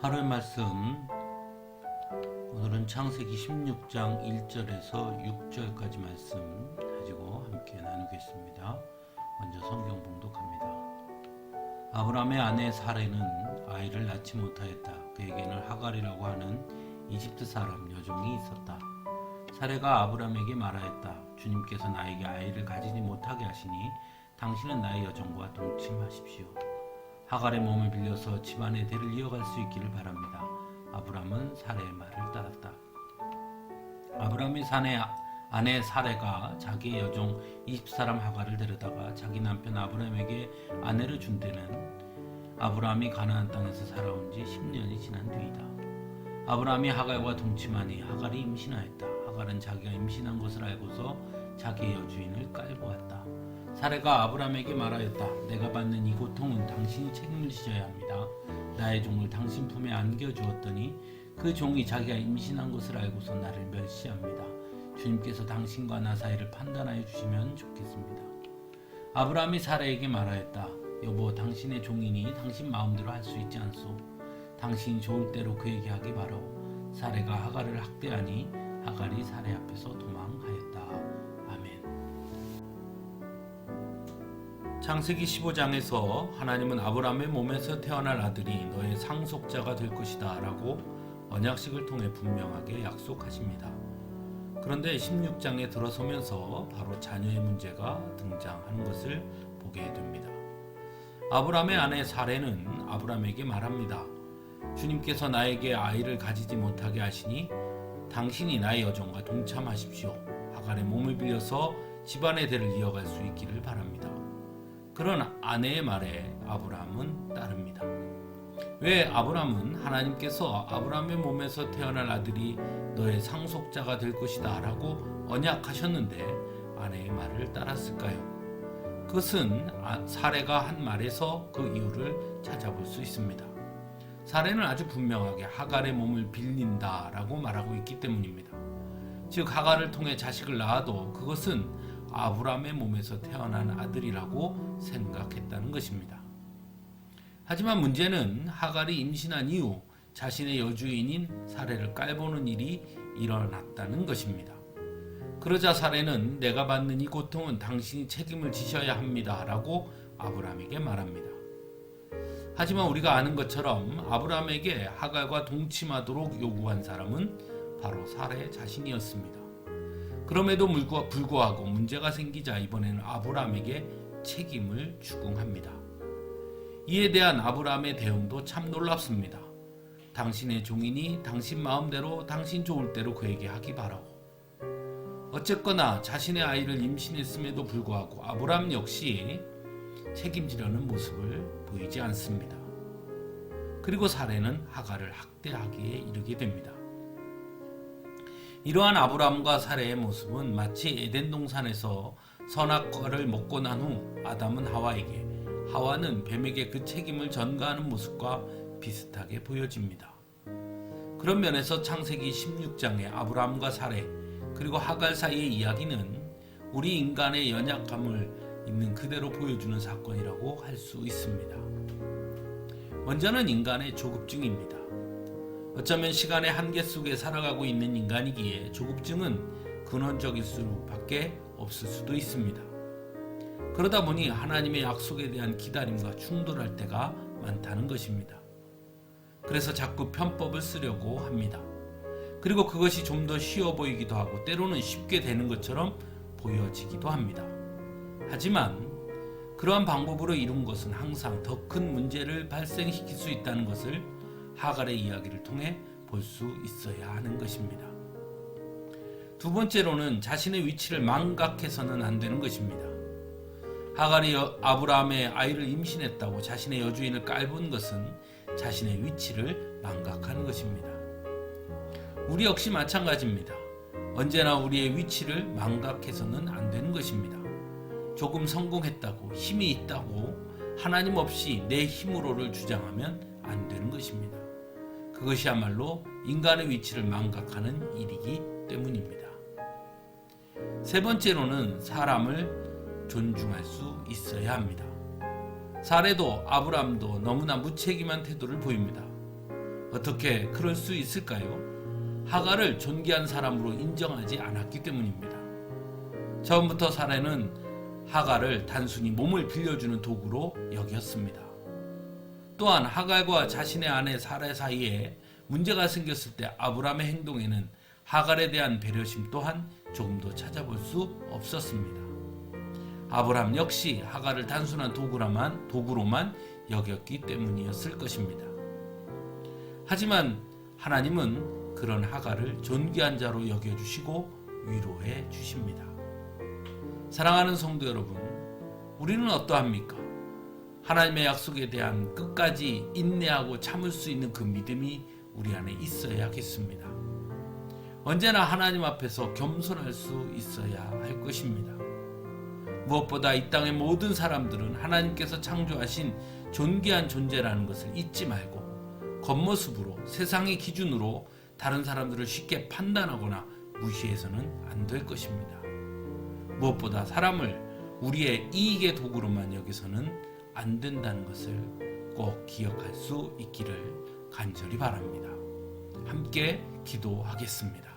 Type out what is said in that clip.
하루의 말씀, 오늘은 창세기 16장 1절에서 6절까지 말씀 가지고 함께 나누겠습니다. 먼저 성경 봉독합니다. 아브라함의 아내 사레는 아이를 낳지 못하였다. 그에게는 하갈이라고 하는 이집트 사람 여종이 있었다. 사레가 아브라함에게 말하였다. 주님께서 나에게 아이를 가지지 못하게 하시니 당신은 나의 여종과 동침하십시오. 하갈의 몸을 빌려서 집안의 대를 이어갈 수 있기를 바랍니다. 아브라함은 사레의 말을 따랐다. 아브라함의 아내 사레가 자기의 여종 이집트사람 하갈을 데려다가 자기 남편 아브라함에게 아내를 준 때는 아브라함이 가나안 땅에서 살아온 지 10년이 지난 뒤이다. 아브라함이 하갈과 동침하니 하갈이 임신하였다. 하갈은 자기가 임신한 것을 알고서 자기의 여주인을 깔보았다. 사레가 아브라함에게 말하였다. 내가 받는 이 고통은 당신이 책임을 지셔야 합니다. 나의 종을 당신 품에 안겨주었더니 그 종이 자기가 임신한 것을 알고서 나를 멸시합니다. 주님께서 당신과 나 사이를 판단하여 주시면 좋겠습니다. 아브라함이 사레에게 말하였다. 여보, 당신의 종이니 당신 마음대로 할 수 있지 않소. 당신이 좋을 대로 그에게 하기 바라오. 사레가 하갈을 학대하니 하갈이 사레 앞에서 도망하였다. 창세기 15장에서 하나님은 아브라함의 몸에서 태어날 아들이 너의 상속자가 될 것이다 라고 언약식을 통해 분명하게 약속하십니다. 그런데 16장에 들어서면서 바로 자녀의 문제가 등장하는 것을 보게 됩니다. 아브라함의 아내 사레는 아브라함에게 말합니다. 주님께서 나에게 아이를 가지지 못하게 하시니 당신이 나의 여종과 동참하십시오. 하갈의 몸을 빌려서 집안의 대를 이어갈 수 있기를 바랍니다. 그런 아내의 말에 아브라함은 따릅니다. 왜 아브라함은 하나님께서 아브라함의 몸에서 태어날 아들이 너의 상속자가 될 것이다 라고 언약하셨는데 아내의 말을 따랐을까요? 그것은 사레가 한 말에서 그 이유를 찾아볼 수 있습니다. 사레는 아주 분명하게 하갈의 몸을 빌린다 라고 말하고 있기 때문입니다. 즉 하갈을 통해 자식을 낳아도 그것은 아브라함의 몸에서 태어난 아들이라고 생각했다는 것입니다. 하지만 문제는 하갈이 임신한 이후 자신의 여주인인 사레를 깔보는 일이 일어났다는 것입니다. 그러자 사레는 내가 받는 이 고통은 당신이 책임을 지셔야 합니다 라고 아브라함에게 말합니다. 하지만 우리가 아는 것처럼 아브라함에게 하갈과 동침하도록 요구한 사람은 바로 사레 자신이었습니다. 그럼에도 불구하고 문제가 생기자 이번에는 아브라함에게 책임을 추궁합니다. 이에 대한 아브라함의 대응도 참 놀랍습니다. 당신의 종이니 당신 마음대로 당신 좋을 대로 그에게 하기 바라오. 어쨌거나 자신의 아이를 임신했음에도 불구하고 아브라함 역시 책임지려는 모습을 보이지 않습니다. 그리고 사레는 하갈을 학대하기에 이르게 됩니다. 이러한 아브라함과 사레의 모습은 마치 에덴 동산에서 선악과를 먹고 난 후 아담은 하와에게, 하와는 뱀에게 그 책임을 전가하는 모습과 비슷하게 보여집니다. 그런 면에서 창세기 16장의 아브라함과 사레 그리고 하갈 사이의 이야기는 우리 인간의 연약함을 있는 그대로 보여주는 사건이라고 할 수 있습니다. 먼저는 인간의 조급증입니다. 어쩌면 시간의 한계 속에 살아가고 있는 인간이기에 조급증은 근원적일 수밖에 없을 수도 있습니다. 그러다 보니 하나님의 약속에 대한 기다림과 충돌할 때가 많다는 것입니다. 그래서 자꾸 편법을 쓰려고 합니다. 그리고 그것이 좀 더 쉬워 보이기도 하고 때로는 쉽게 되는 것처럼 보여지기도 합니다. 하지만 그러한 방법으로 이룬 것은 항상 더 큰 문제를 발생시킬 수 있다는 것을 하갈의 이야기를 통해 볼 수 있어야 하는 것입니다. 두 번째로는 자신의 위치를 망각해서는 안 되는 것입니다. 하갈이 아브라함의 아이를 임신했다고 자신의 여주인을 깔본 것은 자신의 위치를 망각하는 것입니다. 우리 역시 마찬가지입니다. 언제나 우리의 위치를 망각해서는 안 되는 것입니다. 조금 성공했다고, 힘이 있다고 하나님 없이 내 힘으로를 주장하면 안 되는 것입니다. 그것이야말로 인간의 위치를 망각하는 일이기 때문입니다. 세 번째로는 사람을 존중할 수 있어야 합니다. 사레도 아브라함도 너무나 무책임한 태도를 보입니다. 어떻게 그럴 수 있을까요? 하갈을 존귀한 사람으로 인정하지 않았기 때문입니다. 처음부터 사례는 하갈을 단순히 몸을 빌려주는 도구로 여겼습니다. 또한 하갈과 자신의 아내 사라 사이에 문제가 생겼을 때 아브라함의 행동에는 하갈에 대한 배려심 또한 조금도 찾아볼 수 없었습니다. 아브라함 역시 하갈을 단순한 도구로만 여겼기 때문이었을 것입니다. 하지만 하나님은 그런 하갈을 존귀한 자로 여겨주시고 위로해 주십니다. 사랑하는 성도 여러분, 우리는 어떠합니까? 하나님의 약속에 대한 끝까지 인내하고 참을 수 있는 그 믿음이 우리 안에 있어야겠습니다. 언제나 하나님 앞에서 겸손할 수 있어야 할 것입니다. 무엇보다 이 땅의 모든 사람들은 하나님께서 창조하신 존귀한 존재라는 것을 잊지 말고 겉모습으로 세상의 기준으로 다른 사람들을 쉽게 판단하거나 무시해서는 안 될 것입니다. 무엇보다 사람을 우리의 이익의 도구로만 여기서는 안 된다는 것을 꼭 기억할 수 있기를 간절히 바랍니다. 함께 기도하겠습니다.